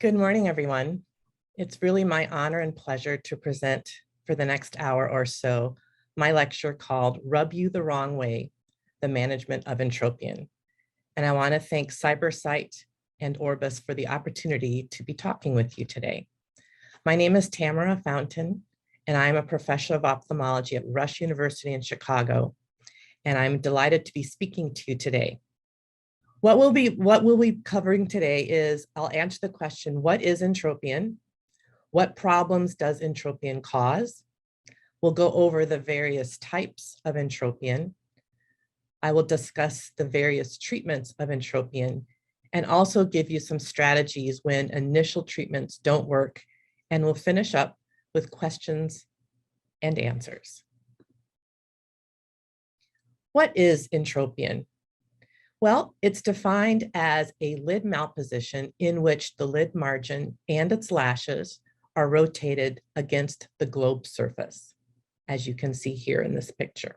Good morning, everyone. It's really my honor and pleasure to present for the next hour or so my lecture called Rub You the Wrong Way, the Management of Entropion. And I want to thank CyberSight and Orbis for the opportunity to be talking with you today. My name is Tamara Fountain, and I'm a professor of ophthalmology at Rush University in Chicago. And I'm delighted to be speaking to you today. What we'll be covering today is I'll answer the question, what is entropion? What problems does entropion cause? We'll go over the various types of entropion. I will discuss the various treatments of entropion and also give you some strategies when initial treatments don't work. And we'll finish up with questions and answers. What is entropion? Well, it's defined as a lid malposition in which the lid margin and its lashes are rotated against the globe surface, as you can see here in this picture.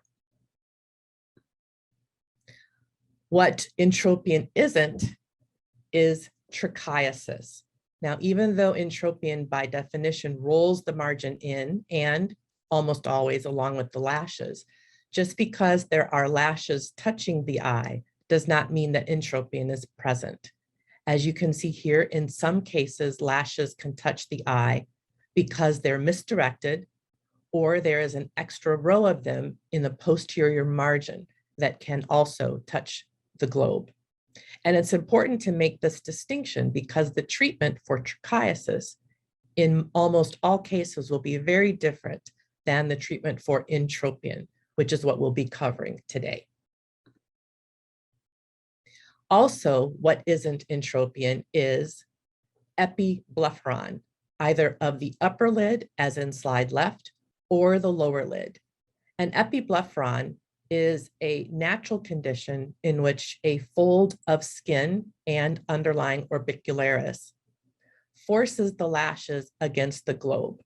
What entropion isn't is trichiasis. Now, even though entropion by definition rolls the margin in and almost always along with the lashes, just because there are lashes touching the eye does not mean that entropion is present. As you can see here, in some cases, lashes can touch the eye because they're misdirected, or there is an extra row of them in the posterior margin that can also touch the globe. And it's important to make this distinction because the treatment for trichiasis in almost all cases will be very different than the treatment for entropion, which is what we'll be covering today. Also, what isn't entropion is epiblepharon, either of the upper lid, as in slide left, or the lower lid. An epiblepharon is a natural condition in which a fold of skin and underlying orbicularis forces the lashes against the globe.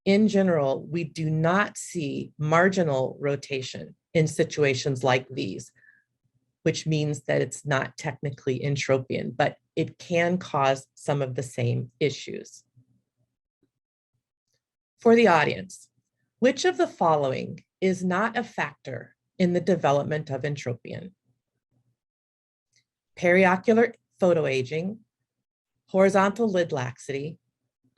In general, we do not see marginal rotation in situations like these, which means that it's not technically entropion, but it can cause some of the same issues. For the audience, which of the following is not a factor in the development of entropion? Periocular photoaging, horizontal lid laxity,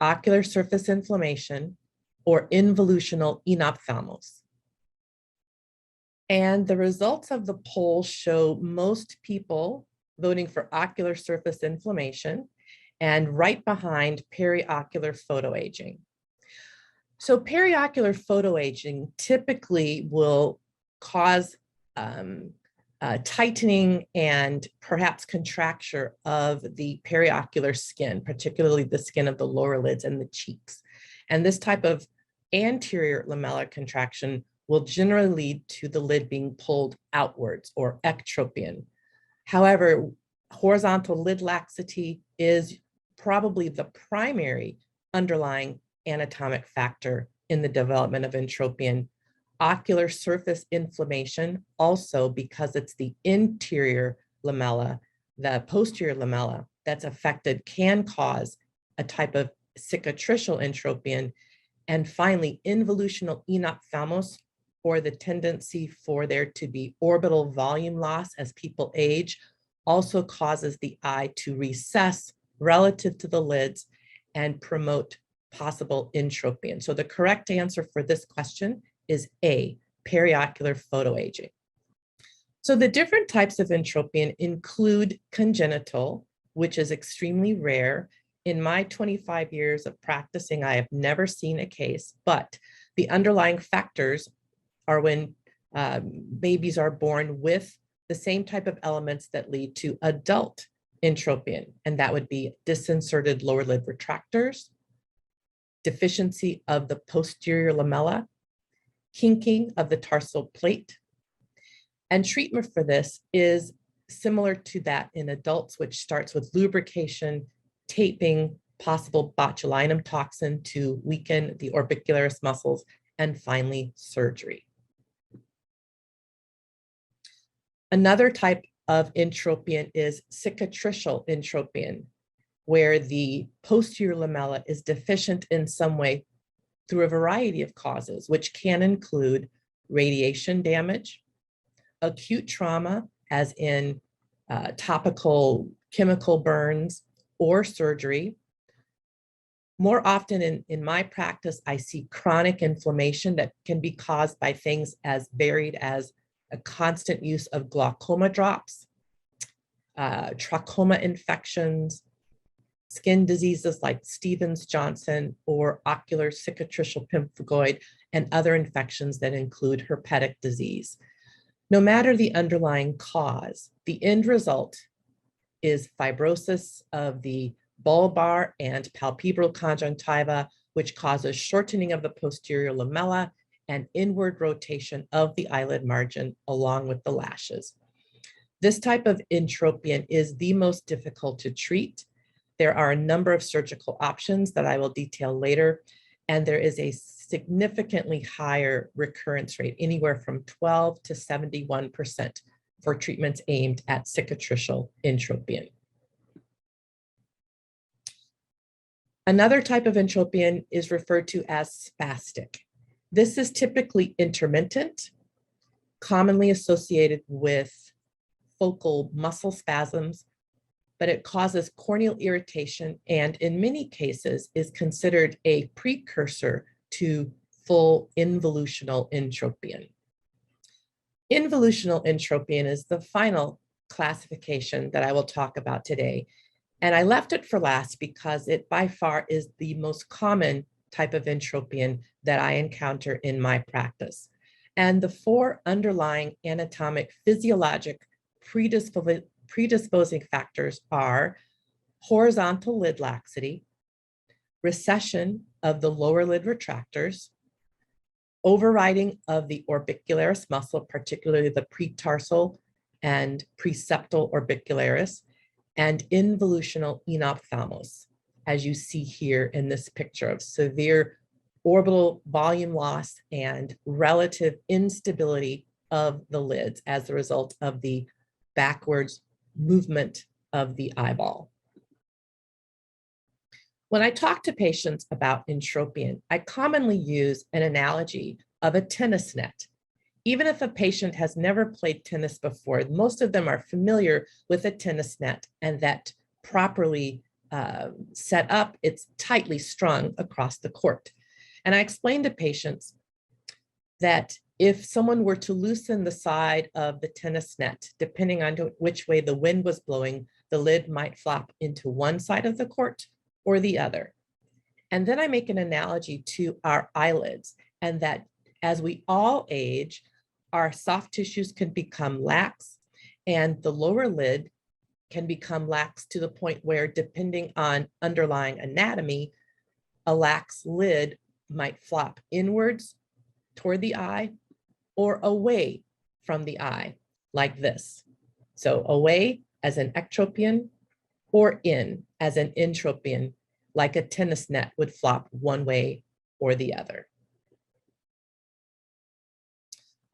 ocular surface inflammation, or involutional enophthalmos. And the results of the poll show most people voting for ocular surface inflammation and right behind periocular photoaging. So periocular photoaging typically will cause tightening and perhaps contracture of the periocular skin, particularly the skin of the lower lids and the cheeks. And this type of anterior lamellar contraction will generally lead to the lid being pulled outwards, or ectropion. However, horizontal lid laxity is probably the primary underlying anatomic factor in the development of entropion. Ocular surface inflammation, also because it's the interior lamella, the posterior lamella that's affected, can cause a type of cicatricial entropion. And finally, involutional enophthalmos, or the tendency for there to be orbital volume loss as people age, also causes the eye to recess relative to the lids and promote possible entropion. So the correct answer for this question is A, periocular photoaging. So the different types of entropion include congenital, which is extremely rare. In my 25 years of practicing, I have never seen a case, but the underlying factors are when babies are born with the same type of elements that lead to adult entropion, and that would be disinserted lower lid retractors, deficiency of the posterior lamella, kinking of the tarsal plate. And treatment for this is similar to that in adults, which starts with lubrication, taping, possible botulinum toxin to weaken the orbicularis muscles, and finally surgery. Another type of entropion is cicatricial entropion. where the posterior lamella is deficient in some way through a variety of causes, which can include radiation damage, acute trauma, as in topical chemical burns or surgery. More often in my practice, I see chronic inflammation that can be caused by things as varied as a constant use of glaucoma drops, trachoma infections, skin diseases like Stevens-Johnson, or ocular cicatricial pemphigoid, and other infections that include herpetic disease. No matter the underlying cause, the end result is fibrosis of the bulbar and palpebral conjunctiva, which causes shortening of the posterior lamella and inward rotation of the eyelid margin along with the lashes. This type of entropion is the most difficult to treat. There are a number of surgical options that I will detail later, and there is a significantly higher recurrence rate, anywhere from 12 to 71% for treatments aimed at cicatricial entropion. Another type of entropion is referred to as spastic. This is typically intermittent, commonly associated with focal muscle spasms, but it causes corneal irritation and in many cases is considered a precursor to full involutional entropion. Involutional entropion is the final classification that I will talk about today. And I left it for last because it by far is the most common type of entropion that I encounter in my practice. And the four underlying anatomic physiologic predisposing factors are horizontal lid laxity, recession of the lower lid retractors, overriding of the orbicularis muscle, particularly the pretarsal and preseptal orbicularis, and involutional enophthalmos, as you see here in this picture of severe orbital volume loss and relative instability of the lids as a result of the backwards movement of the eyeball. When I talk to patients about entropion, I commonly use an analogy of a tennis net. Even if a patient has never played tennis before, most of them are familiar with a tennis net and that properly set up, it's tightly strung across the court. And I explain to patients that if someone were to loosen the side of the tennis net, depending on which way the wind was blowing, the lid might flop into one side of the court or the other. And then I make an analogy to our eyelids, and that as we all age, our soft tissues can become lax and the lower lid can become lax to the point where, depending on underlying anatomy, a lax lid might flop inwards toward the eye or away from the eye, like this. So away as an ectropion or in as an entropion, like a tennis net would flop one way or the other.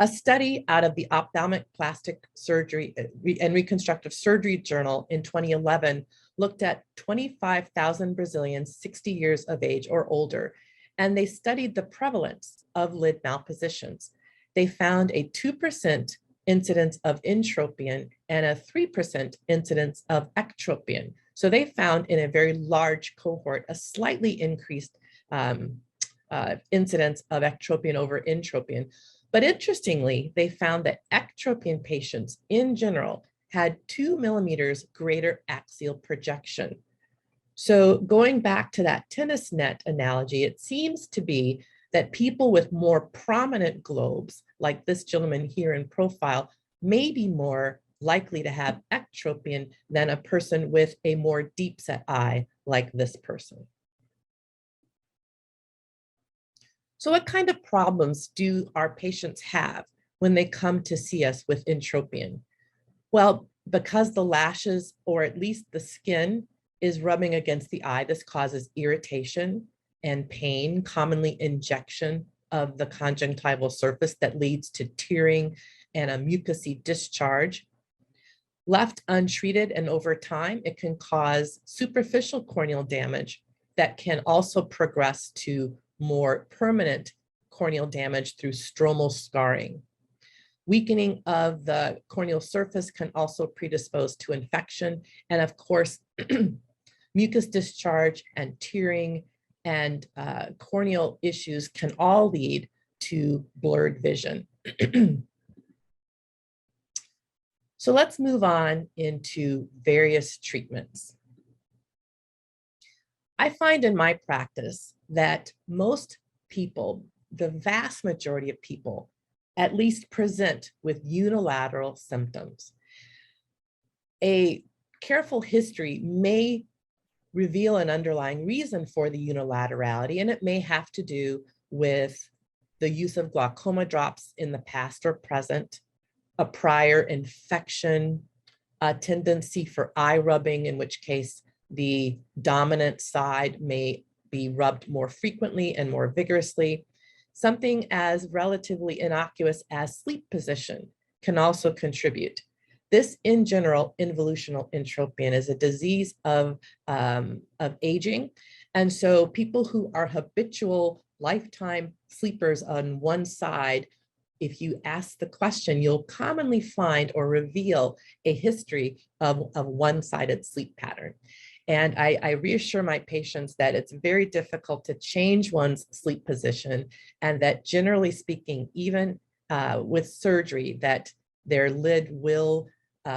A study out of the Ophthalmic Plastic Surgery and Reconstructive Surgery Journal in 2011 looked at 25,000 Brazilians 60 years of age or older, and they studied the prevalence of lid malpositions. They found a 2% incidence of entropion and a 3% incidence of ectropion. So they found in a very large cohort a slightly increased incidence of ectropion over entropion. But interestingly, they found that ectropion patients in general had 2 millimeters greater axial projection. So going back to that tennis net analogy, it seems to be that people with more prominent globes, like this gentleman here in profile, may be more likely to have ectropion than a person with a more deep set eye like this person. So what kind of problems do our patients have when they come to see us with entropion? Well, because the lashes, or at least the skin, is rubbing against the eye, this causes irritation and pain, commonly injection of the conjunctival surface that leads to tearing and a mucousy discharge. Left untreated and over time, it can cause superficial corneal damage that can also progress to more permanent corneal damage through stromal scarring. Weakening of the corneal surface can also predispose to infection. And of course, mucus discharge and tearing and corneal issues can all lead to blurred vision. So let's move on into various treatments. I find in my practice that most people, the vast majority of people, at least present with unilateral symptoms. A careful history may reveal an underlying reason for the unilaterality, and it may have to do with the use of glaucoma drops in the past or present, a prior infection, a tendency for eye rubbing, in which case the dominant side may be rubbed more frequently and more vigorously. Something as relatively innocuous as sleep position can also contribute. This, in general, involutional entropion is a disease of aging. And so people who are habitual lifetime sleepers on one side, if you ask the question, you'll commonly find or reveal a history of one-sided sleep pattern. And I reassure my patients that it's very difficult to change one's sleep position, and that generally speaking, even with surgery, that their lid will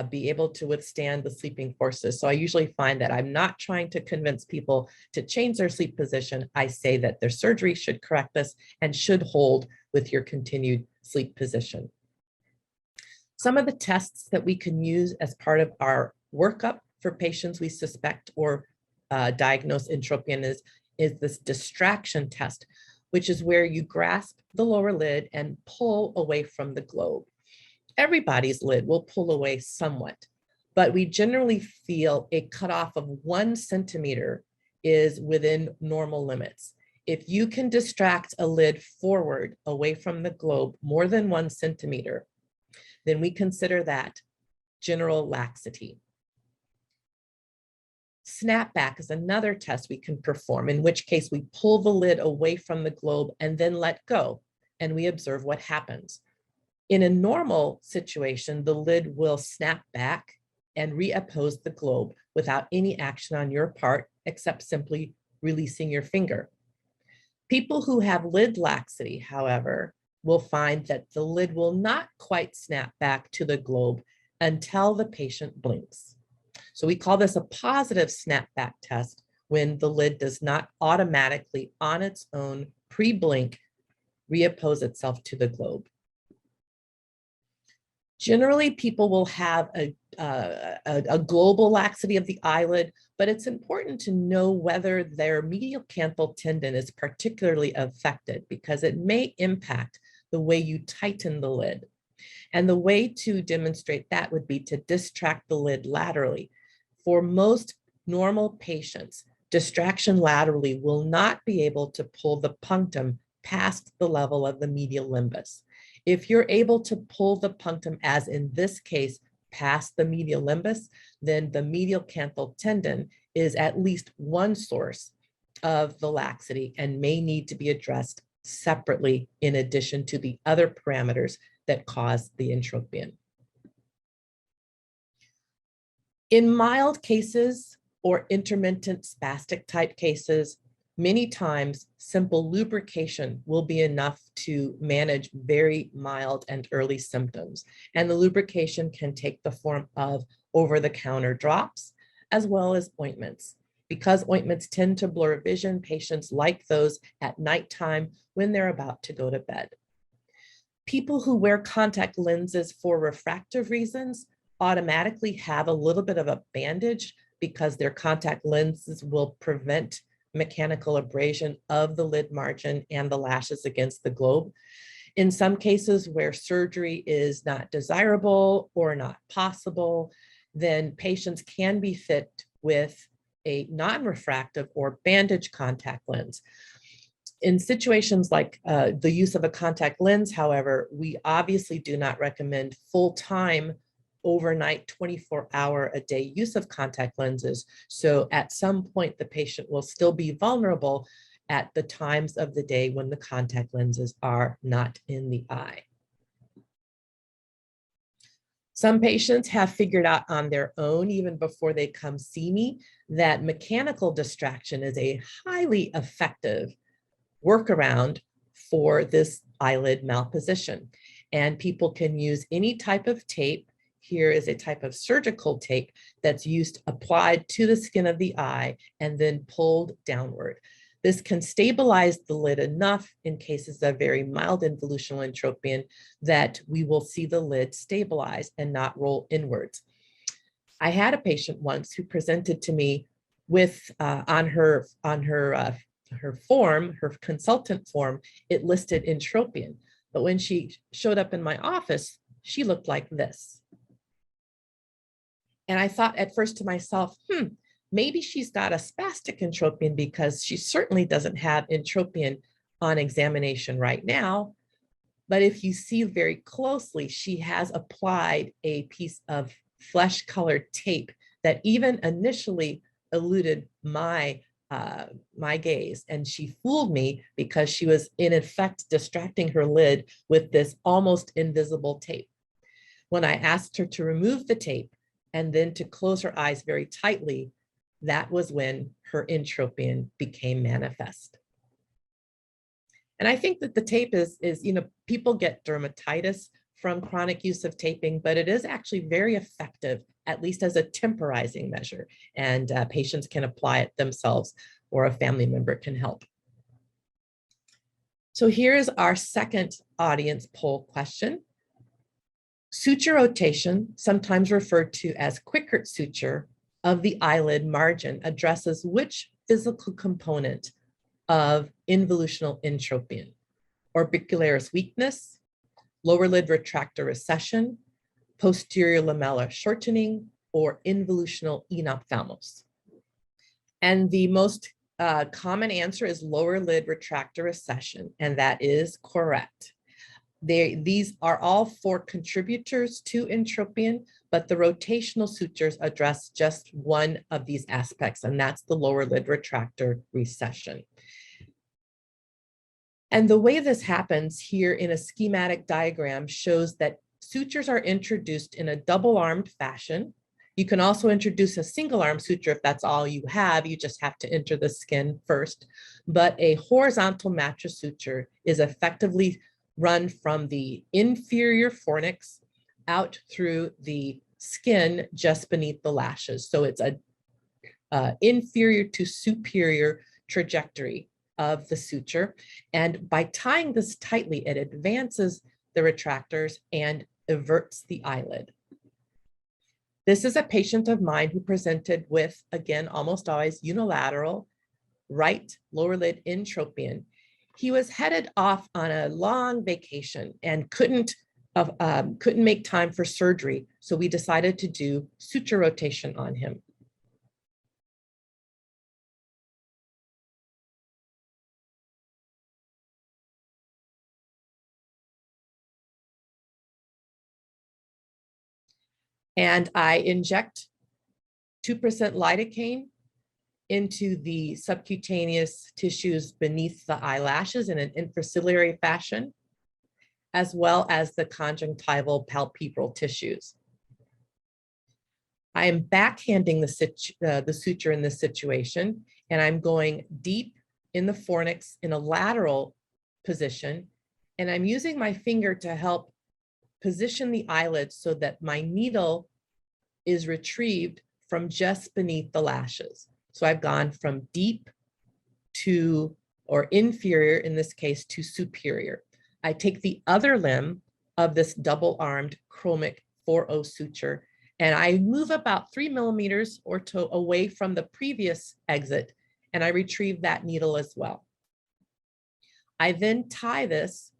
be able to withstand the sleeping forces. So I usually find that I'm not trying to convince people to change their sleep position. I say that their surgery should correct this and should hold with your continued sleep position. Some of the tests that we can use as part of our workup for patients we suspect or diagnose entropion is this distraction test, which is where you grasp the lower lid and pull away from the globe. Everybody's lid will pull away somewhat, but we generally feel a cutoff of 1 centimeter is within normal limits. If you can distract a lid forward away from the globe more than 1 centimeter, then we consider that general laxity. Snapback is another test we can perform, in which case we pull the lid away from the globe and then let go, and we observe what happens. In a normal situation, the lid will snap back and reoppose the globe without any action on your part, except simply releasing your finger. People who have lid laxity, however, will find that the lid will not quite snap back to the globe until the patient blinks. So we call this a positive snapback test, when the lid does not automatically on its own pre-blink reoppose itself to the globe. Generally, people will have a global laxity of the eyelid, but it's important to know whether their medial canthal tendon is particularly affected, because it may impact the way you tighten the lid. And the way to demonstrate that would be to distract the lid laterally. For most normal patients, distraction laterally will not be able to pull the punctum past the level of the medial limbus. If you're able to pull the punctum, as in this case, past the medial limbus, then the medial canthal tendon is at least one source of the laxity and may need to be addressed separately in addition to the other parameters that cause the entropion. In mild cases or intermittent spastic type cases, many times simple lubrication will be enough to manage very mild and early symptoms. And the lubrication can take the form of over-the-counter drops as well as ointments. Because ointments tend to blur vision, patients like those at nighttime when they're about to go to bed. People who wear contact lenses for refractive reasons automatically have a little bit of a bandage, because their contact lenses will prevent mechanical abrasion of the lid margin and the lashes against the globe. In some cases where surgery is not desirable or not possible, then patients can be fit with a non-refractive or bandage contact lens. In situations like the use of a contact lens, however, we obviously do not recommend full-time overnight 24-hour-a-day use of contact lenses. So at some point, the patient will still be vulnerable at the times of the day when the contact lenses are not in the eye. Some patients have figured out on their own, even before they come see me, that mechanical distraction is a highly effective workaround for this eyelid malposition. And people can use any type of tape. Here is a type of surgical tape that's used, applied to the skin of the eye and then pulled downward. This can stabilize the lid enough in cases of very mild involutional entropion that we will see the lid stabilize and not roll inwards. I had a patient once who presented to me with on her form, her consultant form, it listed Entropion. But when she showed up in my office, she looked like this. And I thought at first to myself, maybe she's got a spastic entropion because she certainly doesn't have entropion on examination right now. But if you see very closely, she has applied a piece of flesh-colored tape that even initially eluded my gaze. And she fooled me because she was in effect distracting her lid with this almost invisible tape. When I asked her to remove the tape and then to close her eyes very tightly, that was when her entropion became manifest. And I think that the tape is, people get dermatitis from chronic use of taping, but it is actually very effective, at least as a temporizing measure. And patients can apply it themselves or a family member can help. So here's our second audience poll question. Suture rotation, sometimes referred to as Quickert suture, of the eyelid margin addresses which physical component of involutional entropion? Orbicularis weakness, lower lid retractor recession, posterior lamellar shortening, or involutional enophthalmos? And the most common answer is lower lid retractor recession, and that is correct. These are all four contributors to entropion, but the rotational sutures address just one of these aspects, and that's the lower lid retractor recession. And the way this happens here in a schematic diagram shows that sutures are introduced in a double-armed fashion. You can also introduce a single-arm suture if that's all you have. You just have to enter the skin first. But a horizontal mattress suture is effectively run from the inferior fornix out through the skin just beneath the lashes. So it's a inferior to superior trajectory of the suture. And by tying this tightly, it advances the retractors and everts the eyelid. This is a patient of mine who presented with, again, almost always unilateral right lower lid entropion. He was headed off on a long vacation and couldn't make time for surgery. So we decided to do suture rotation on him. And I inject 2% lidocaine into the subcutaneous tissues beneath the eyelashes in an infraciliary fashion, as well as the conjunctival palpebral tissues. I am backhanding the suture in this situation, and I'm going deep in the fornix in a lateral position, and I'm using my finger to help position the eyelid so that my needle is retrieved from just beneath the lashes. So I've gone from deep to, or inferior in this case, to superior. I take the other limb of this double-armed chromic 4-0 suture, and I move about 3 millimeters or so away from the previous exit, and I retrieve that needle as well. I then tie this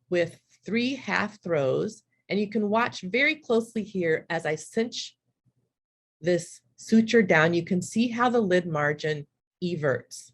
with 3 half throws, and you can watch very closely here as I cinch this suture down. You can see how the lid margin everts.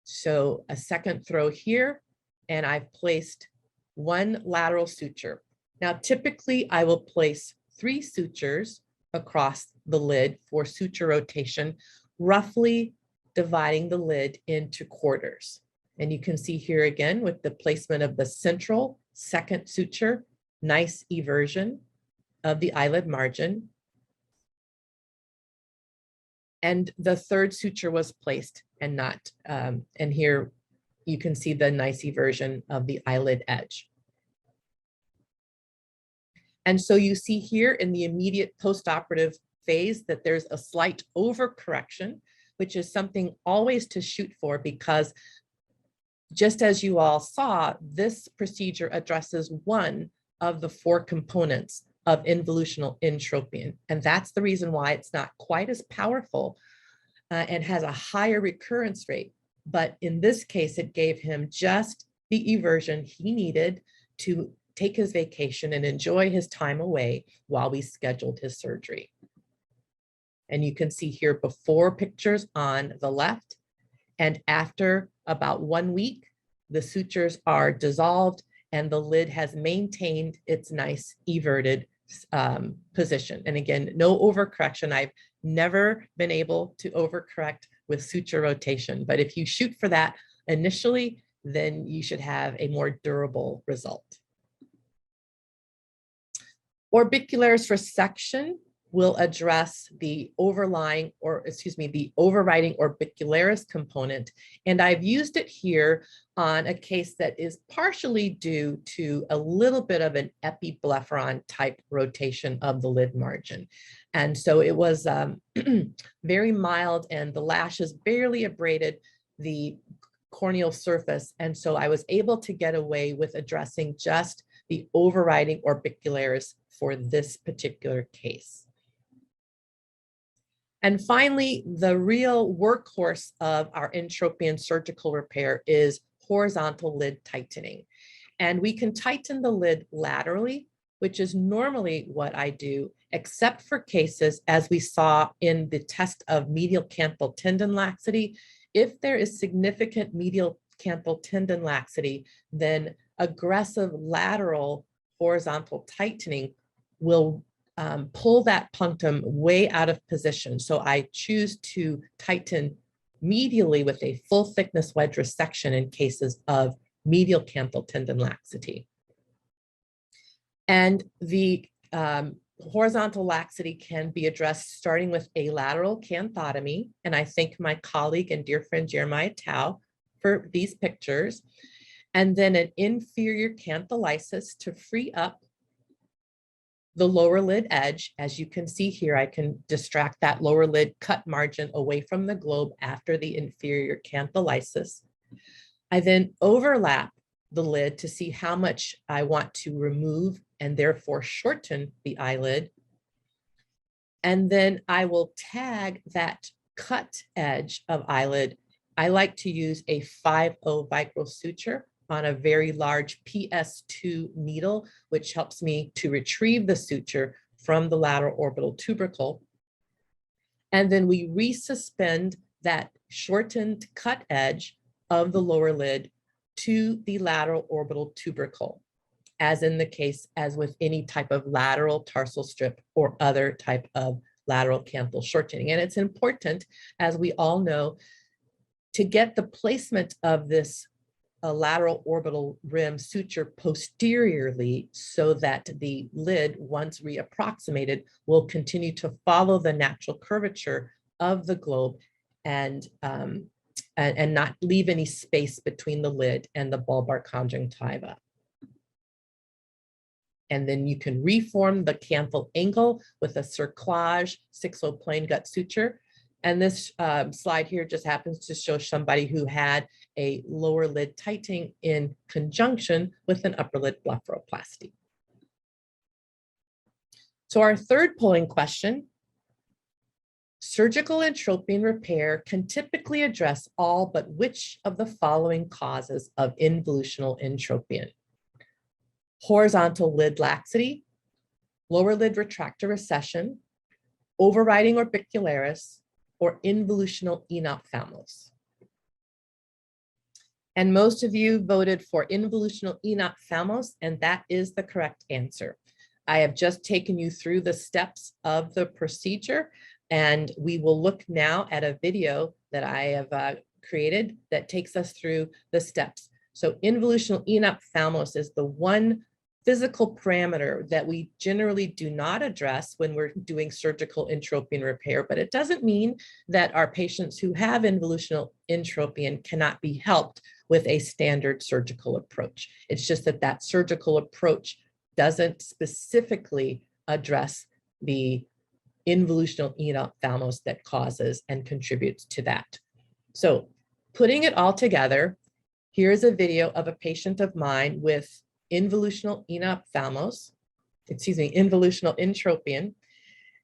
So a second throw here, and I've placed 1 lateral suture. Now, typically I will place 3 sutures across the lid for suture rotation, roughly dividing the lid into quarters. And you can see here again with the placement of the central second suture, nice eversion of the eyelid margin. And the third suture was placed and not, and here you can see the nice eversion of the eyelid edge. And so you see here in the immediate postoperative phase that there's a slight overcorrection, which is something always to shoot for, because just as you all saw, this procedure addresses one of the 4 components of involutional entropion. And that's the reason why it's not quite as powerful and has a higher recurrence rate. But in this case, it gave him just the eversion he needed to take his vacation and enjoy his time away while we scheduled his surgery. And you can see here before pictures on the left, and after about 1 week, the sutures are dissolved and the lid has maintained its nice everted position. And again, no overcorrection. I've never been able to overcorrect with suture rotation, but if you shoot for that initially, then you should have a more durable result. Orbicularis resection will address the overlying, or excuse me, the overriding orbicularis component. And I've used it here on a case that is partially due to a little bit of an epiblepharon type rotation of the lid margin. And so it was very mild and the lashes barely abraded the corneal surface. And so I was able to get away with addressing just the overriding orbicularis for this particular case. And finally, the real workhorse of our entropion surgical repair is horizontal lid tightening. And we can tighten the lid laterally, which is normally what I do, except for cases, as we saw in the test of medial canthal tendon laxity. If there is significant medial canthal tendon laxity, then aggressive lateral horizontal tightening will pull that punctum way out of position. So I choose to tighten medially with a full thickness wedge resection in cases of medial canthal tendon laxity. And the horizontal laxity can be addressed starting with a lateral canthotomy. And I thank my colleague and dear friend Jeremiah Tao for these pictures. And then an inferior cantholysis to free up the lower lid edge. As you can see here, I can distract that lower lid cut margin away from the globe after the inferior cantholysis. I then overlap the lid to see how much I want to remove and therefore shorten the eyelid. And then I will tag that cut edge of eyelid. I like to use a 5/0 vicryl suture on a very large PS2 needle, which helps me to retrieve the suture from the lateral orbital tubercle. And then we resuspend that shortened cut edge of the lower lid to the lateral orbital tubercle, as in the case as with any type of lateral tarsal strip or other type of lateral canthal shortening. And it's important, as we all know, to get the placement of this lateral orbital rim suture posteriorly so that the lid, once reapproximated, will continue to follow the natural curvature of the globe and not leave any space between the lid and the bulbar conjunctiva. And then you can reform the canthal angle with a cerclage 6/0 plain gut suture. And this slide here just happens to show somebody who had a lower lid tightening in conjunction with an upper lid blepharoplasty. So our third polling question: surgical entropion repair can typically address all but which of the following causes of involutional entropion? Horizontal lid laxity, lower lid retractor recession, overriding orbicularis, or involutional enophthalmos. And most of you voted for involutional enophthalmos, and that is the correct answer. I have just taken you through the steps of the procedure, and we will look now at a video that I have created that takes us through the steps. So involutional enophthalmos is the one physical parameter that we generally do not address when we're doing surgical entropion repair, but it doesn't mean that our patients who have involutional entropion cannot be helped with a standard surgical approach. It's just that that surgical approach doesn't specifically address the involutional enophthalmos that causes and contributes to that. So putting it all together, here's a video of a patient of mine with involutional enophthalmos, involutional entropion.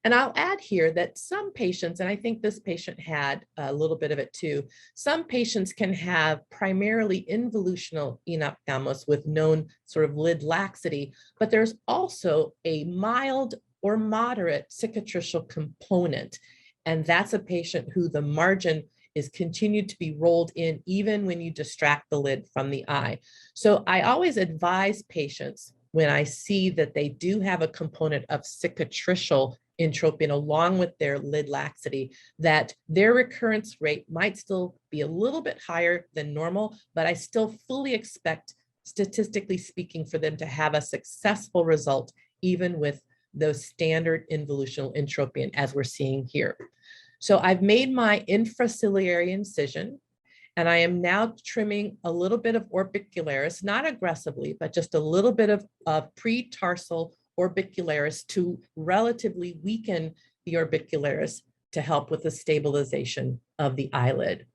And I'll add here that some patients, and I think this patient had a little bit of it too, some patients can have primarily involutional enophthalmos with known sort of lid laxity, but there's also a mild or moderate cicatricial component. And that's a patient who the margin is continued to be rolled in even when you distract the lid from the eye. So I always advise patients when I see that they do have a component of cicatricial entropion along with their lid laxity, that their recurrence rate might still be a little bit higher than normal, but I still fully expect, statistically speaking, for them to have a successful result even with those standard involutional entropion as we're seeing here. So I've made my infraciliary incision, and I am now trimming a little bit of orbicularis, not aggressively, but just a little bit of pre-tarsal orbicularis to relatively weaken the orbicularis to help with the stabilization of the eyelid.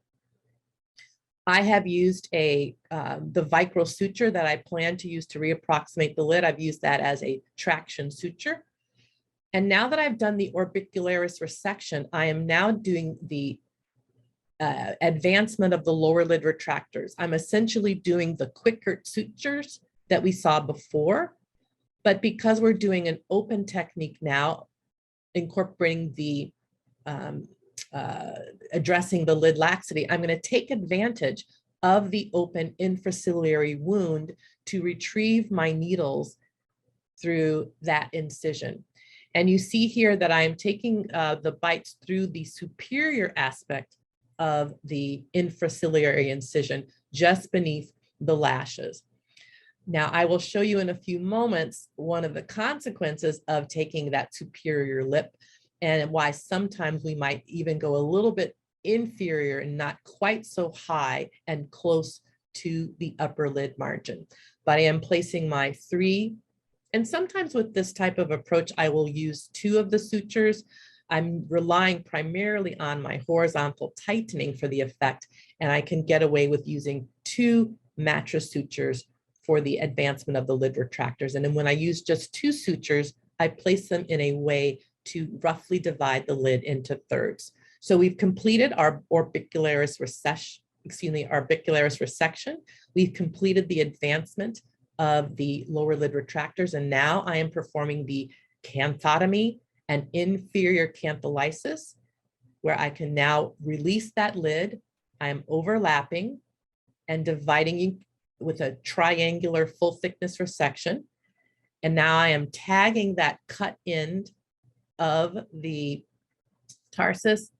I have used the vicryl suture that I plan to use to reapproximate the lid. I've used that as a traction suture. And now that I've done the orbicularis resection, I am now doing the advancement of the lower lid retractors. I'm essentially doing the quicker sutures that we saw before, but because we're doing an open technique now, incorporating the addressing the lid laxity, I'm going to take advantage of the open infraciliary wound to retrieve my needles through that incision. And you see here that I am taking the bites through the superior aspect of the infraciliary incision, just beneath the lashes. Now, I will show you in a few moments one of the consequences of taking that superior lip and why sometimes we might even go a little bit inferior and not quite so high and close to the upper lid margin. But I am placing my 3, and sometimes with this type of approach, I will use 2 of the sutures. I'm relying primarily on my horizontal tightening for the effect, and I can get away with using 2 mattress sutures for the advancement of the lid retractors. And then when I use just 2 sutures, I place them in a way to roughly divide the lid into thirds. So we've completed our orbicularis resection. We've completed the advancement of the lower lid retractors, and now I am performing the canthotomy and inferior cantholysis, where I can now release that lid. I am overlapping and dividing with a triangular full thickness resection. And now I am tagging that cut end of the tarsus.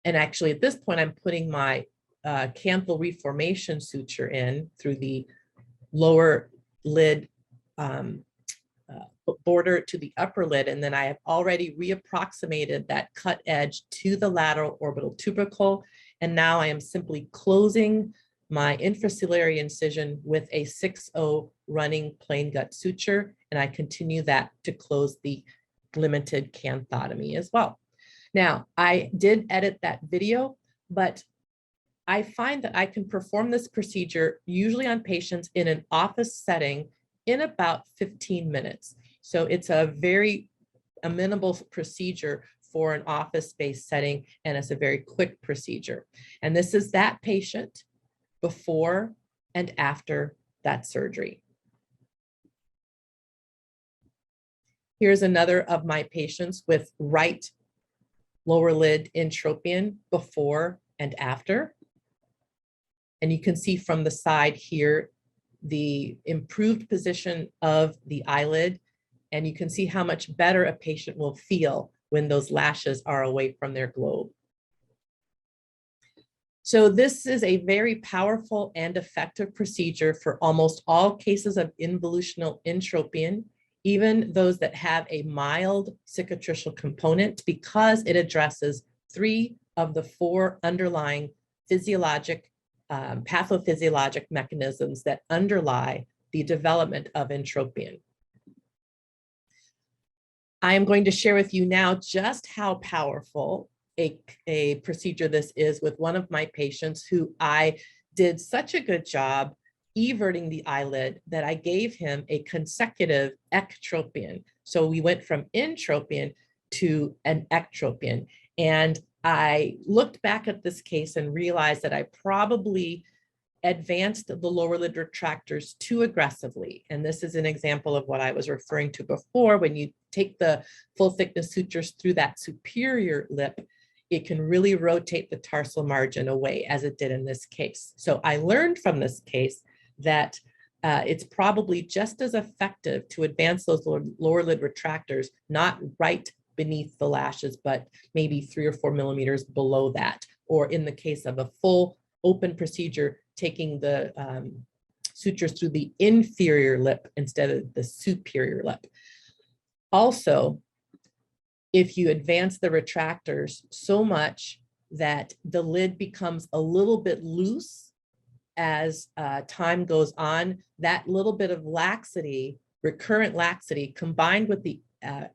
And actually at this point, I'm putting my canthal reformation suture in through the lower lid border to the upper lid. And then I have already reapproximated that cut edge to the lateral orbital tubercle. And now I am simply closing my infraciliary incision with a 6-0 running plain gut suture. And I continue that to close the limited canthotomy as well. Now, I did edit that video, but I find that I can perform this procedure usually on patients in an office setting in about 15 minutes. So it's a very amenable procedure for an office-based setting, and it's a very quick procedure. And this is that patient before and after that surgery. Here's another of my patients with right lower lid entropion before and after. And you can see from the side here, the improved position of the eyelid And you can see how much better a patient will feel when those lashes are away from their globe. So this is a very powerful and effective procedure for almost all cases of involutional entropion, even those that have a mild cicatricial component, because it addresses 3 of the 4 underlying physiologic, pathophysiologic mechanisms that underlie the development of entropion. I am going to share with you now just how powerful a procedure this is with one of my patients who I did such a good job everting the eyelid that I gave him a consecutive ectropion. So we went from entropion to an ectropion. And I looked back at this case and realized that I probably advanced the lower lid retractors too aggressively. And this is an example of what I was referring to before. When you take the full thickness sutures through that superior lip, it can really rotate the tarsal margin away, as it did in this case. So I learned from this case that it's probably just as effective to advance those lower lid retractors, not right beneath the lashes, but maybe 3 or 4 millimeters below that. Or in the case of a full open procedure, taking the sutures through the inferior lip instead of the superior lip. Also, if you advance the retractors so much that the lid becomes a little bit loose as time goes on, that little bit of laxity, recurrent laxity, combined with the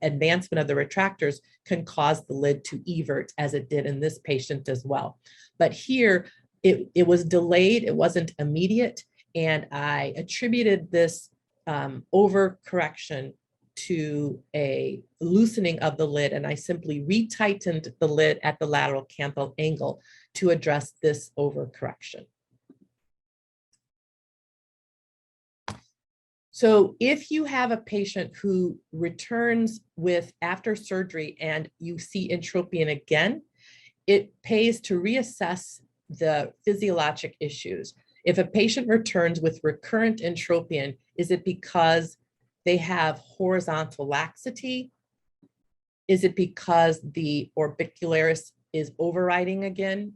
advancement of the retractors can cause the lid to evert, as it did in this patient as well. But here, it was delayed, it wasn't immediate, and I attributed this overcorrection to a loosening of the lid, and I simply retightened the lid at the lateral canthal angle to address this overcorrection. So if you have a patient who returns with after surgery and you see entropion again, it pays to reassess the physiologic issues. If a patient returns with recurrent entropion, is it because they have horizontal laxity? Is it because the orbicularis is overriding again?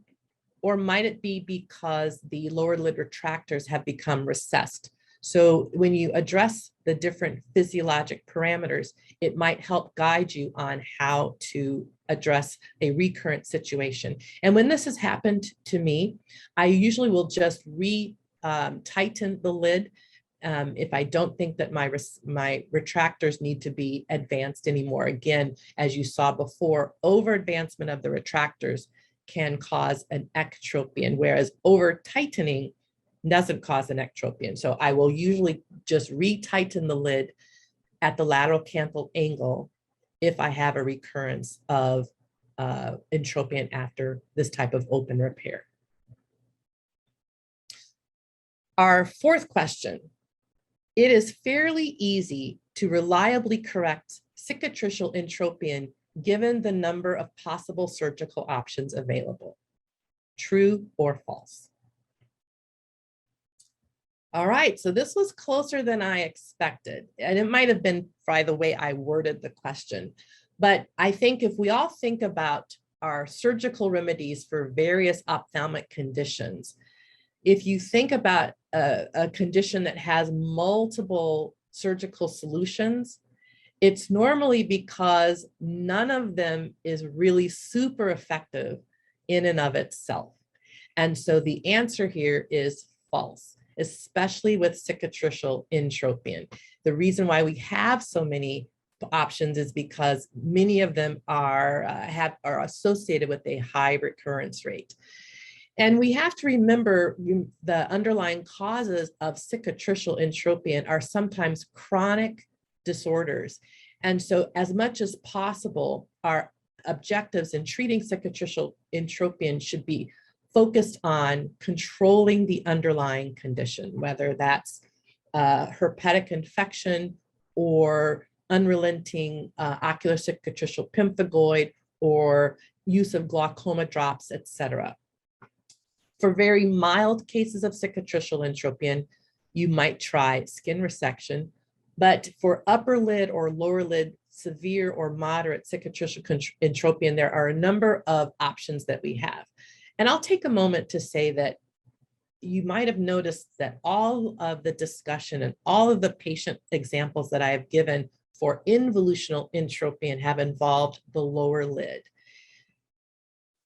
Or might it be because the lower lid retractors have become recessed? So when you address the different physiologic parameters, it might help guide you on how to address a recurrent situation. And when this has happened to me, I usually will just tighten the lid if I don't think that my retractors need to be advanced anymore. Again, as you saw before, over advancement of the retractors can cause an ectropion, whereas over tightening doesn't cause an ectropion. So I will usually just retighten the lid at the lateral canthal angle if I have a recurrence of entropion after this type of open repair. Our 4th question: it is fairly easy to reliably correct cicatricial entropion given the number of possible surgical options available. True or false? All right, so this was closer than I expected, and it might have been by the way I worded the question. But I think if we all think about our surgical remedies for various ophthalmic conditions, if you think about a condition that has multiple surgical solutions, it's normally because none of them is really super effective in and of itself. And so the answer here is false, especially with cicatricial entropion. The reason why we have so many options is because many of them are associated with a high recurrence rate. And we have to remember the underlying causes of cicatricial entropion are sometimes chronic disorders. And so as much as possible, our objectives in treating cicatricial entropion should be focused on controlling the underlying condition, whether that's herpetic infection or unrelenting ocular cicatricial pemphigoid or use of glaucoma drops, etc. For very mild cases of cicatricial entropion, you might try skin resection, But for upper lid or lower lid, severe or moderate cicatricial entropion, there are a number of options that we have. And I'll take a moment to say that you might have noticed that all of the discussion and all of the patient examples that I have given for involutional entropion have involved the lower lid.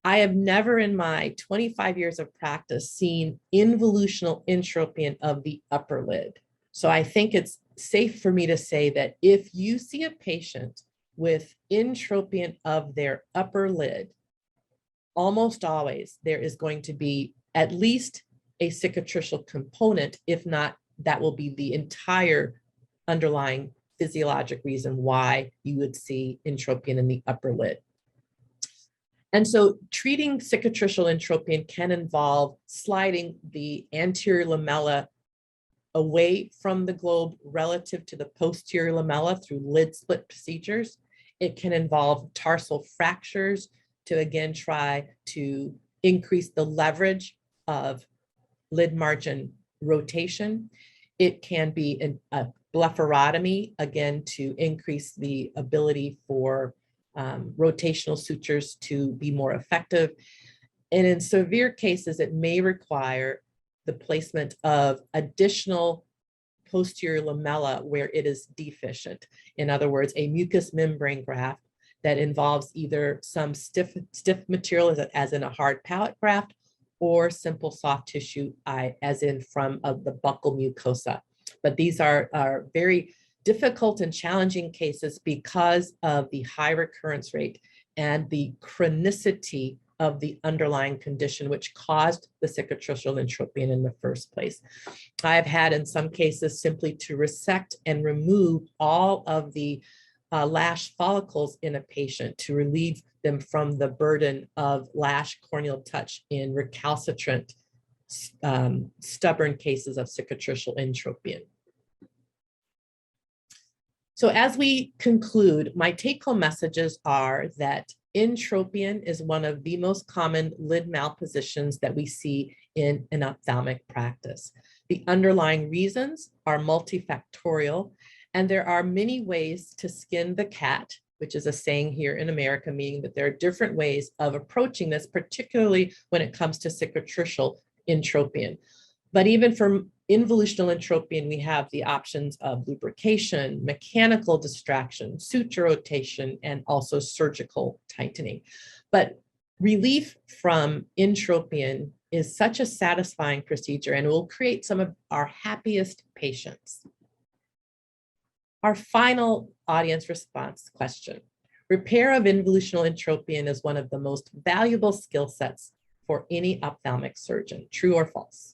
I have never in my 25 years of practice seen involutional entropion of the upper lid. So I think it's safe for me to say that if you see a patient with entropion of their upper lid, almost always there is going to be at least a cicatricial component. If not, that will be the entire underlying physiologic reason why you would see entropion in the upper lid. And so treating cicatricial entropion can involve sliding the anterior lamella away from the globe relative to the posterior lamella through lid split procedures. It can involve tarsal fractures to again try to increase the leverage of lid margin rotation. It can be a blepharotomy, again, to increase the ability for rotational sutures to be more effective. And in severe cases, it may require the placement of additional posterior lamella where it is deficient. In other words, a mucous membrane graft that involves either some stiff material as in a hard palate graft or simple soft tissue, as in from the buccal mucosa. But these are very difficult and challenging cases because of the high recurrence rate and the chronicity of the underlying condition which caused the cicatricial entropion in the first place. I've had in some cases simply to resect and remove all of the lash follicles in a patient to relieve them from the burden of lash corneal touch in recalcitrant, stubborn cases of cicatricial entropion. So as we conclude, my take-home messages are that entropion is one of the most common lid malpositions that we see in an ophthalmic practice. The underlying reasons are multifactorial, and there are many ways to skin the cat, which is a saying here in America, meaning that there are different ways of approaching this, particularly when it comes to cicatricial entropion. But even for involutional entropion, we have the options of lubrication, mechanical distraction, suture rotation, and also surgical tightening. But relief from entropion is such a satisfying procedure and will create some of our happiest patients. Our final audience response question. Repair of involutional entropion is one of the most valuable skill sets for any ophthalmic surgeon, true or false?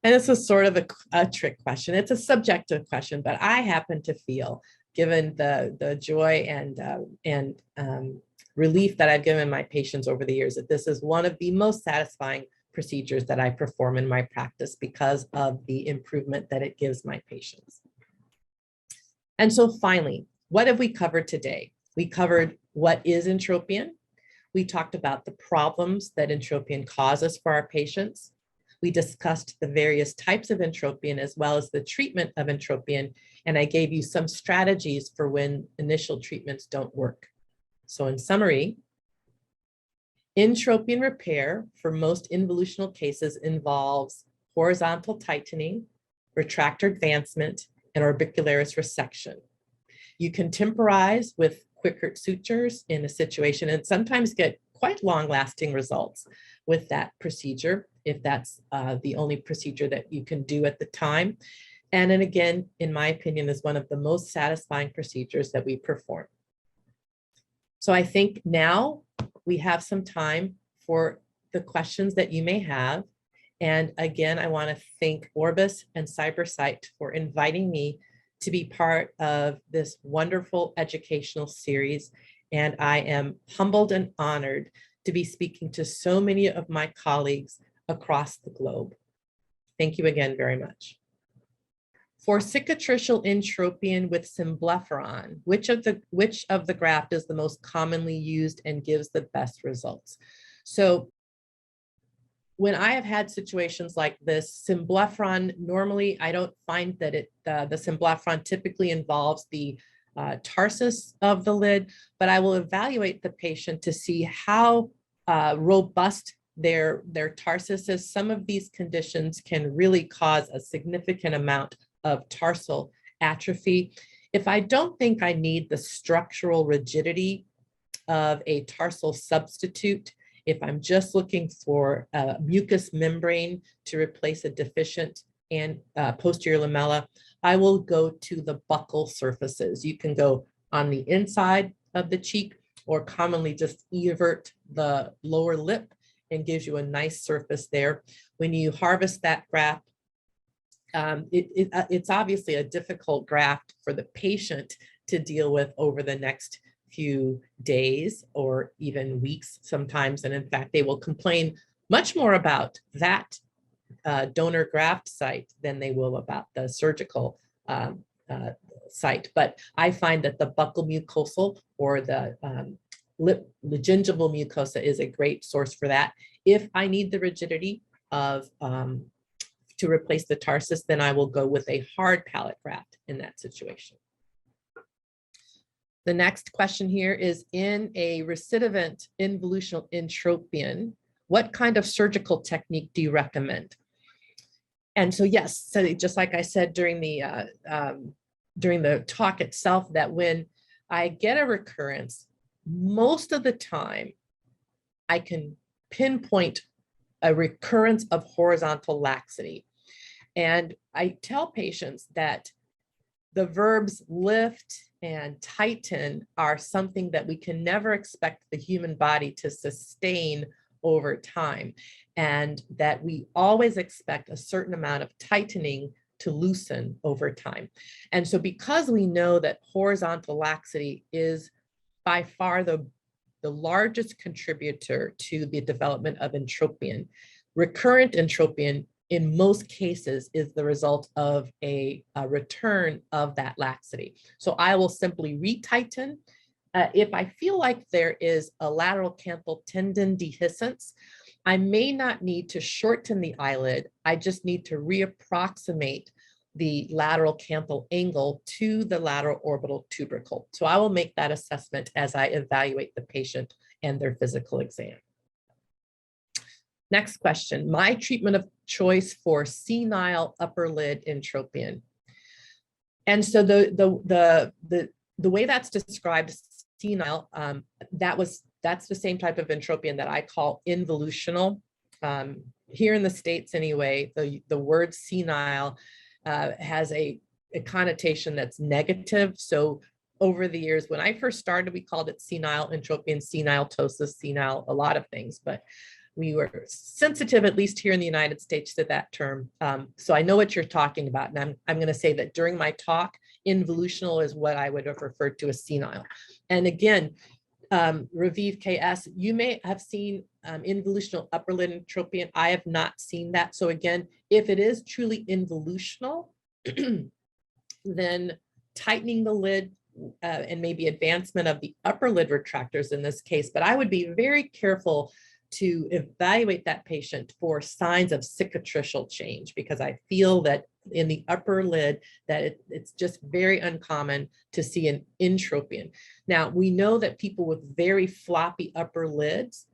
And this is sort of a trick question. It's a subjective question, but I happen to feel, given the joy and relief that I've given my patients over the years, that this is one of the most satisfying procedures that I perform in my practice because of the improvement that it gives my patients. And so finally, what have we covered today? We covered what is entropion. We talked about the problems that entropion causes for our patients. We discussed the various types of entropion as well as the treatment of entropion, and I gave you some strategies for when initial treatments don't work. So in summary, entropion repair for most involutional cases involves horizontal tightening, retractor advancement, and orbicularis resection. You can temporize with quick sutures in a situation and sometimes get quite long-lasting results with that procedure, if that's the only procedure that you can do at the time. And then again, in my opinion, is one of the most satisfying procedures that we perform. So I think now we have some time for the questions that you may have. And again, I want to thank Orbis and CyberSight for inviting me to be part of this wonderful educational series. And I am humbled and honored to be speaking to so many of my colleagues across the globe. Thank you again very much. For cicatricial entropion with symblepharon, which of the graft is the most commonly used and gives the best results? So when I have had situations like this, symblepharon, normally I don't find that the symblepharon typically involves the tarsus of the lid, but I will evaluate the patient to see how robust their tarsus is. Some of these conditions can really cause a significant amount of tarsal atrophy. If I don't think I need the structural rigidity of a tarsal substitute, if I'm just looking for a mucous membrane to replace a deficient and posterior lamella, I will go to the buccal surfaces. You can go on the inside of the cheek, or commonly just evert the lower lip and gives you a nice surface there. When you harvest that graft, it's obviously a difficult graft for the patient to deal with over the next few days or even weeks sometimes. And in fact, they will complain much more about that donor graft site than they will about the surgical site. But I find that the buccal mucosal or the gingival mucosa is a great source for that. If I need the rigidity of to replace the tarsus, then I will go with a hard palate graft in that situation. The next question here is, in a recidivant involutional entropion, what kind of surgical technique do you recommend? And so, yes, so just like I said during the talk itself, that when I get a recurrence, most of the time I can pinpoint a recurrence of horizontal laxity. And I tell patients that the verbs lift and tighten are something that we can never expect the human body to sustain over time, and that we always expect a certain amount of tightening to loosen over time. And so because we know that horizontal laxity is by far the largest contributor to the development of entropion, recurrent entropion in most cases is the result of a return of that laxity. So I will simply retighten. If I feel like there is a lateral canthal tendon dehiscence, I may not need to shorten the eyelid. I just need to reapproximate the lateral canthal angle to the lateral orbital tubercle. So I will make that assessment as I evaluate the patient and their physical exam. Next question, my treatment of choice for senile upper lid entropion. And so the way that's described, senile, that's the same type of entropion that I call involutional. Here in the States anyway, the word senile has a connotation that's negative. So over the years, when I first started, we called it senile entropion, senile ptosis, senile, a lot of things, but we were sensitive, at least here in the United States, to that term. So I know what you're talking about. And I'm going to say that during my talk, involutional is what I would have referred to as senile. And again, Raviv KS, you may have seen involutional upper lid entropion. I have not seen that. So again, if it is truly involutional, then tightening the lid and maybe advancement of the upper lid retractors in this case, but I would be very careful to evaluate that patient for signs of cicatricial change, because I feel that in the upper lid that it's just very uncommon to see an entropion. Now, we know that people with very floppy upper lids,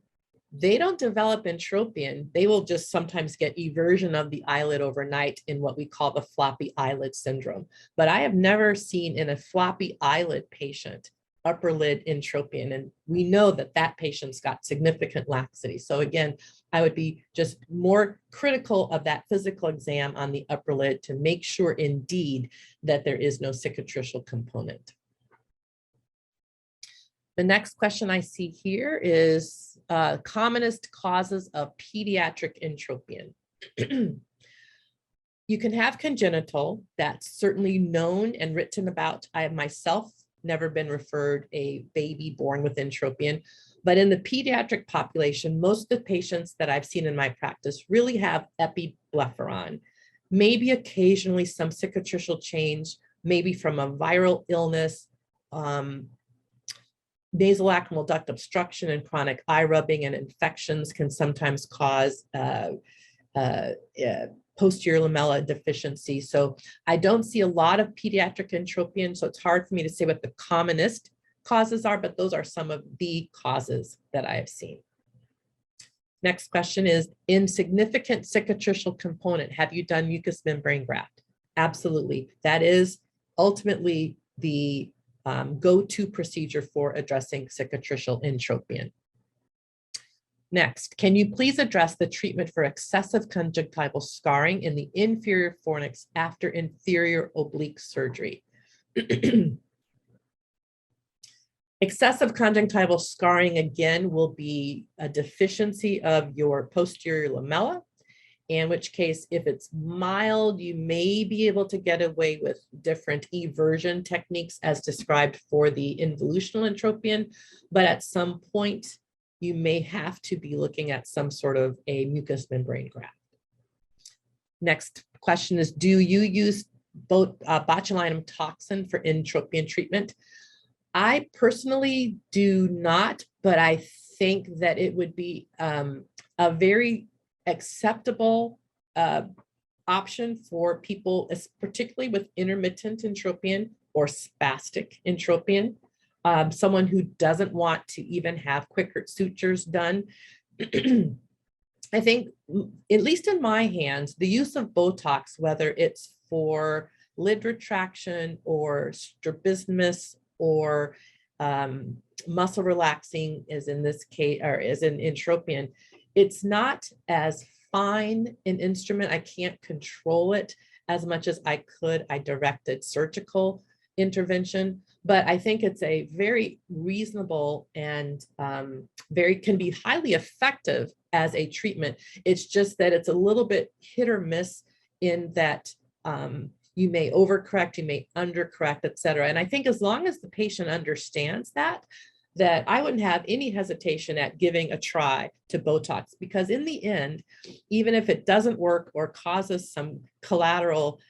they don't develop entropion. They will just sometimes get eversion of the eyelid overnight in what we call the floppy eyelid syndrome. But I have never seen in a floppy eyelid patient upper lid entropion, and we know that that patient's got significant laxity. So again, I would be just more critical of that physical exam on the upper lid to make sure indeed that there is no cicatricial component. The next question I see here is commonest causes of pediatric entropion. You can have congenital, that's certainly known and written about. I have myself never been referred a baby born with entropion, but in the pediatric population, most of the patients that I've seen in my practice really have epiblepharon, maybe occasionally some cicatricial change, maybe from a viral illness, Nasolacrimal duct obstruction and chronic eye rubbing and infections can sometimes cause posterior lamella deficiency. So I don't see a lot of pediatric entropion, so it's hard for me to say what the commonest causes are, but those are some of the causes that I have seen. Next question is, insignificant cicatricial component, have you done mucous membrane graft? Absolutely. That is ultimately the go-to procedure for addressing cicatricial entropion. Next, can you please address the treatment for excessive conjunctival scarring in the inferior fornix after inferior oblique surgery? Excessive conjunctival scarring, again, will be a deficiency of your posterior lamella, in which case, if it's mild, you may be able to get away with different eversion techniques as described for the involutional entropion, but at some point, you may have to be looking at some sort of a mucous membrane graft. Next question is, do you use botulinum toxin for entropion treatment? I personally do not, but I think that it would be a very acceptable option for people, particularly with intermittent entropion or spastic entropion. Someone who doesn't want to even have quicker sutures done. I think, at least in my hands, the use of Botox, whether it's for lid retraction or strabismus or muscle relaxing, as in this case, or as in entropion, it's not as fine an instrument. I can't control it as much as I could. I directed surgical intervention, but I think it's a very reasonable and can be highly effective as a treatment. It's just that it's a little bit hit or miss in that you may overcorrect, you may undercorrect, et cetera. And I think as long as the patient understands that I wouldn't have any hesitation at giving a try to Botox, because in the end, even if it doesn't work or causes some collateral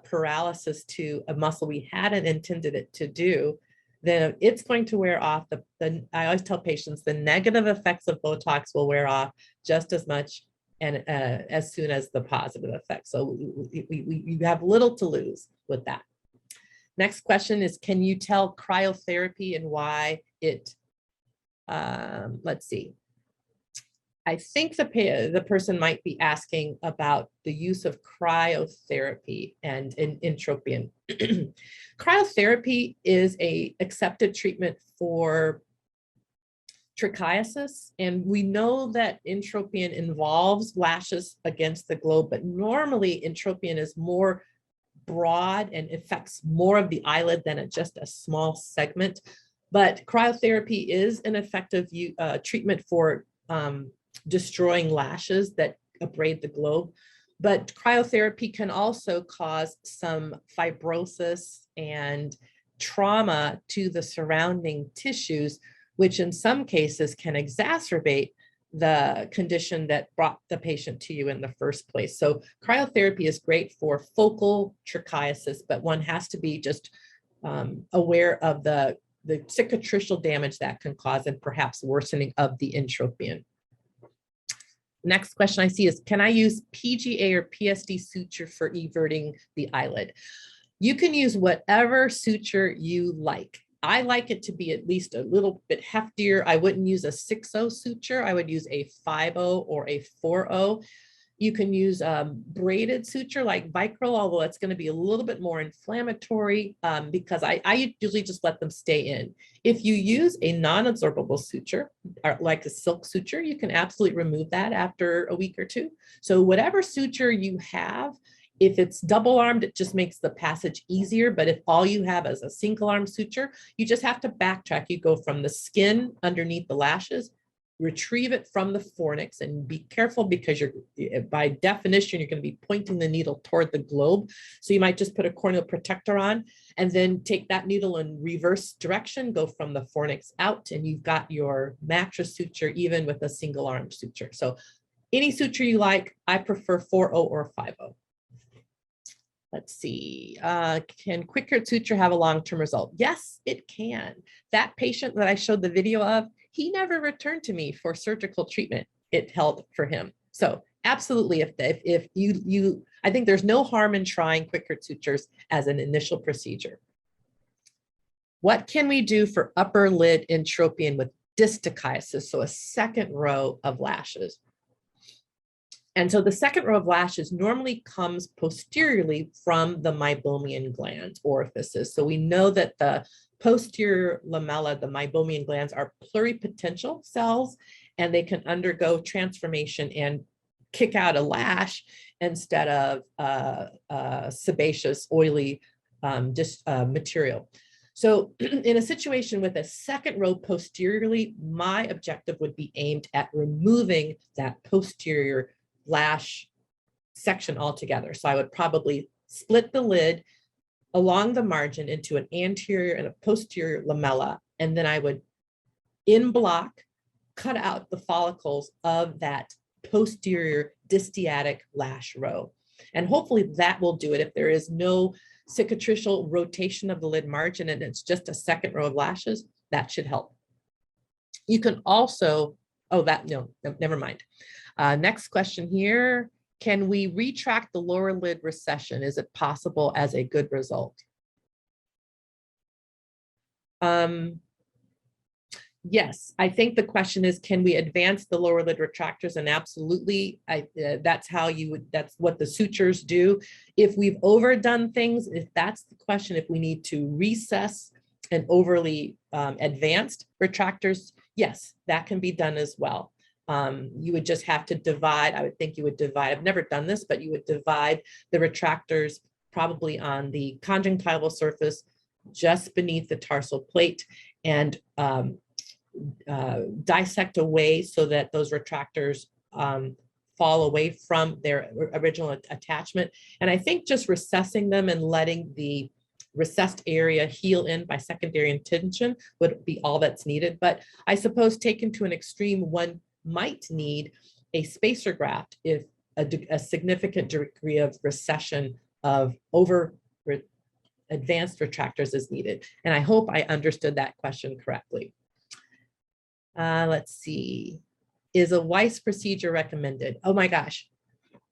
paralysis to a muscle we hadn't intended it to do, then it's going to wear off. I always tell patients the negative effects of Botox will wear off just as much and as soon as the positive effects. So we have little to lose with that. Next question is, can you tell cryotherapy and why it, let's see. I think the person might be asking about the use of cryotherapy and entropion. Cryotherapy is an accepted treatment for trichiasis, and we know that entropion involves lashes against the globe, but normally entropion is more broad and affects more of the eyelid than just a small segment. But cryotherapy is an effective treatment for destroying lashes that abrade the globe. But cryotherapy can also cause some fibrosis and trauma to the surrounding tissues, which in some cases can exacerbate the condition that brought the patient to you in the first place. So cryotherapy is great for focal trichiasis, but one has to be just aware of the cicatricial damage that can cause and perhaps worsening of the entropion. Next question I see is, can I use PGA or PSD suture for everting the eyelid? You can use whatever suture you like. I like it to be at least a little bit heftier. I wouldn't use a 6-0 suture. I would use a 5-0 or a 4-0. You can use braided suture like Vicryl, although it's going to be a little bit more inflammatory because I usually just let them stay in. If you use a non-absorbable suture, like a silk suture, you can absolutely remove that after a week or two. So whatever suture you have, if it's double armed, it just makes the passage easier. But if all you have is a single arm suture, you just have to backtrack. You go from the skin underneath the lashes, retrieve it from the fornix, and be careful because by definition, you're going to be pointing the needle toward the globe. So you might just put a corneal protector on and then take that needle in reverse direction, go from the fornix out, and you've got your mattress suture even with a single arm suture. So any suture you like, I prefer 4-0 or 5-0. Let's see, can quick cure suture have a long-term result? Yes, it can. That patient that I showed the video of, he never returned to me for surgical treatment. It held for him. So absolutely, if you, I think there's no harm in trying quick cure sutures as an initial procedure. What can we do for upper lid entropion with distichiasis? So a second row of lashes. And so the second row of lashes normally comes posteriorly from the meibomian glands orifices. So we know that the posterior lamella, the meibomian glands, are pluripotential cells, and they can undergo transformation and kick out a lash instead of sebaceous, oily material. So in a situation with a second row posteriorly, my objective would be aimed at removing that posterior lash section altogether. So I would probably split the lid along the margin into an anterior and a posterior lamella, and then I would in block cut out the follicles of that posterior distiatic lash row. And hopefully that will do it. If there is no cicatricial rotation of the lid margin and it's just a second row of lashes, that should help. You can also, no, never mind. Next question here. Can we retract the lower lid recession? Is it possible as a good result? Yes, I think the question is, can we advance the lower lid retractors? And absolutely, that's how you would, that's what the sutures do. If we've overdone things, if that's the question, if we need to recess and overly advanced retractors, yes, that can be done as well. You would just have to divide, I would think you would divide, I've never done this, but you would divide the retractors probably on the conjunctival surface just beneath the tarsal plate and dissect away so that those retractors fall away from their original attachment. And I think just recessing them and letting the recessed area heal in by secondary intention would be all that's needed. But I suppose taken to an extreme, one might need a spacer graft if a significant degree of recession of advanced retractors is needed. And I hope I understood that question correctly. Let's see. Is a Weiss procedure recommended? Oh my gosh,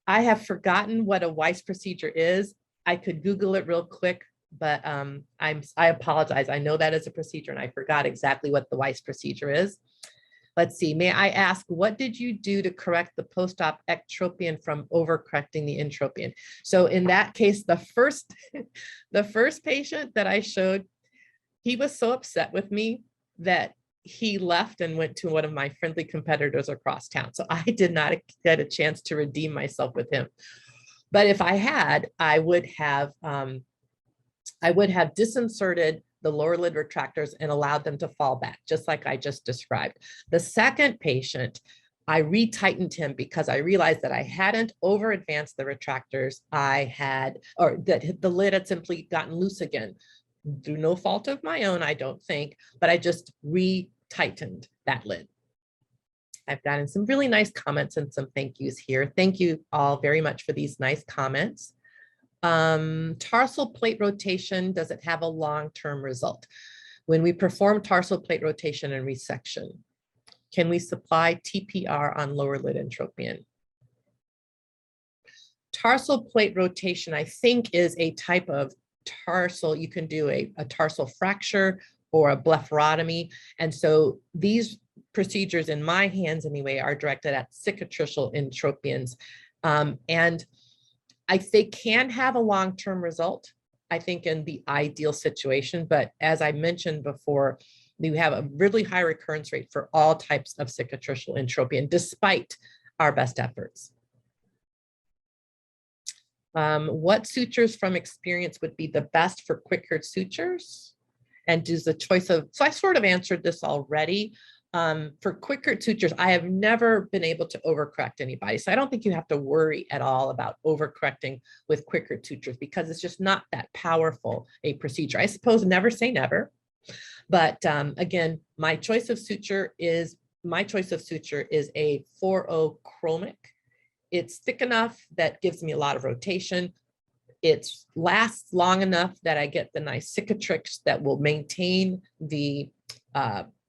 I have forgotten what a Weiss procedure is. I could Google it real quick, but I apologize. I know that is a procedure and I forgot exactly what the Weiss procedure is. Let's see, may I ask, what did you do to correct the post-op ectropion from overcorrecting the entropion? So in that case, the first patient that I showed, he was so upset with me that he left and went to one of my friendly competitors across town. So I did not get a chance to redeem myself with him. But if I had, I would have disinserted the lower lid retractors and allowed them to fall back, just like I just described. The second patient, I retightened him because I realized that I hadn't over advanced the retractors. Or that the lid had simply gotten loose again. Through no fault of my own, I don't think, but I just re-tightened that lid. I've gotten some really nice comments and some thank yous here. Thank you all very much for these nice comments. Tarsal plate rotation, does it have a long-term result? When we perform tarsal plate rotation and resection, can we supply TPR on lower lid entropion? Tarsal plate rotation, I think, is a type of tarsal. You can do a tarsal fracture or a blepharotomy. And so these procedures, in my hands anyway, are directed at cicatricial entropions. And they can have a long-term result, I think, in the ideal situation. But as I mentioned before, we have a really high recurrence rate for all types of cicatricial entropion, despite our best efforts. What sutures from experience would be the best for quick cure sutures? And does the choice of, so I sort of answered this already. For quick cure sutures, I have never been able to overcorrect anybody. So I don't think you have to worry at all about overcorrecting with quick cure sutures because it's just not that powerful a procedure. I suppose never say never. But again, my choice of suture is a 4-0 chromic. It's thick enough that gives me a lot of rotation. It lasts long enough that I get the nice cicatrix that will maintain the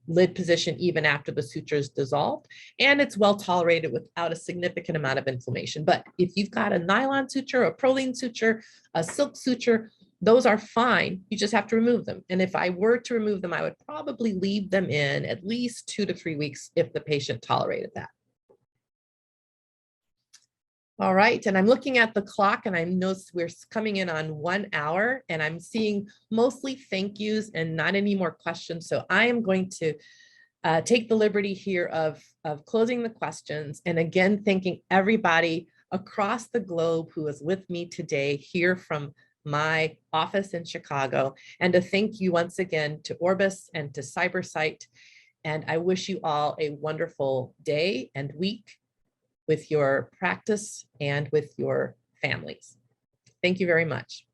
lid position even after the suture is dissolved, and it's well tolerated without a significant amount of inflammation. But if you've got a nylon suture, a Prolene suture, a silk suture, those are fine. You just have to remove them. And if I were to remove them, I would probably leave them in at least 2 to 3 weeks if the patient tolerated that. All right, and I'm looking at the clock and I notice we're coming in on 1 hour, and I'm seeing mostly thank yous and not any more questions. So I am going to take the liberty here of closing the questions. And again, thanking everybody across the globe who is with me today here from my office in Chicago, and to thank you once again to Orbis and to CyberSight. And I wish you all a wonderful day and week with your practice and with your families. Thank you very much.